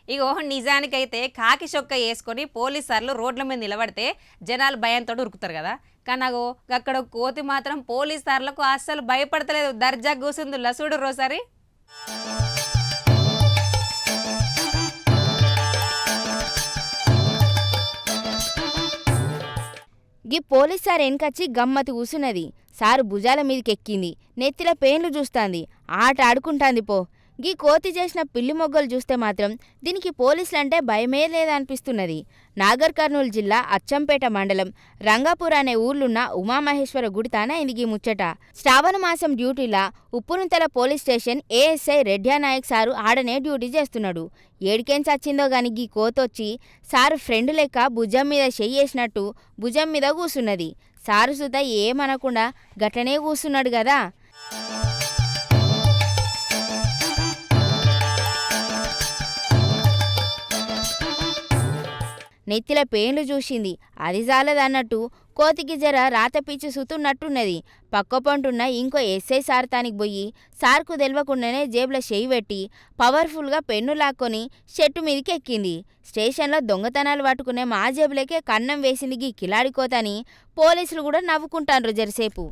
ఇగో నిజానికైతే కాకి చొక్క వేసుకొని పోలీసార్లు రోడ్ల మీద నిలబడితే జనాలు భయంతో ఉరుకుతారు కదా. కానీ అగో అక్కడ కోతి మాత్రం పోలీసార్లకు అస్సలు భయపడతలేదు, దర్జా కూసుంది. లసుడు రోసారి గీ పోలీస్ సార్ వెనకచ్చి గమ్మతి కూసున్నది. సారు భుజాల మీదకెక్కింది, నెత్తిల పేన్లు చూస్తాంది, ఆట ఆడుకుంటాంది. పో గీ కోతి చేసిన పిల్లి మొగ్గలు చూస్తే మాత్రం దీనికి పోలీసులంటే భయమే లేదనిపిస్తున్నది. నాగర్ కర్నూలు జిల్లా అచ్చంపేట మండలం రంగాపూర్ అనే ఊర్లున్న ఉమామహేశ్వర గుడి తాన ఇందికి ముచ్చట. శ్రావణ మాసం డ్యూటీలా Uppununthala police station ASI Redyanayak sir ఆడనే డ్యూటీ చేస్తున్నాడు. ఏడికేం చచ్చిందో గాని గీ కోతొచ్చి సారు ఫ్రెండ్ లెక్క భుజం మీద చెయ్యేసినట్టు భుజం మీద కూసున్నది. సారు సుత ఏమనకుండా గట్లనే కూసున్నాడు కదా. నెత్తిల పేన్లు చూసింది, అది జాలదన్నట్టు కోతికి జర రాతపిచ్చి సుతున్నట్టున్నది. పక్కపంటున్న ఇంకో ఎస్ఐ సార్ తానికి పోయి సార్కు తెలవకుండానే జేబులో చెయ్యి పెట్టి పవర్ఫుల్గా పెన్ను లాక్కొని చెట్టు మీదకి ఎక్కింది. స్టేషన్లో దొంగతనాలు పట్టుకునే మా జేబులకే కన్నం వేసింది గీ కిలాడి కోతని పోలీసులు కూడా నవ్వుకుంటాన్రు జరసేపు.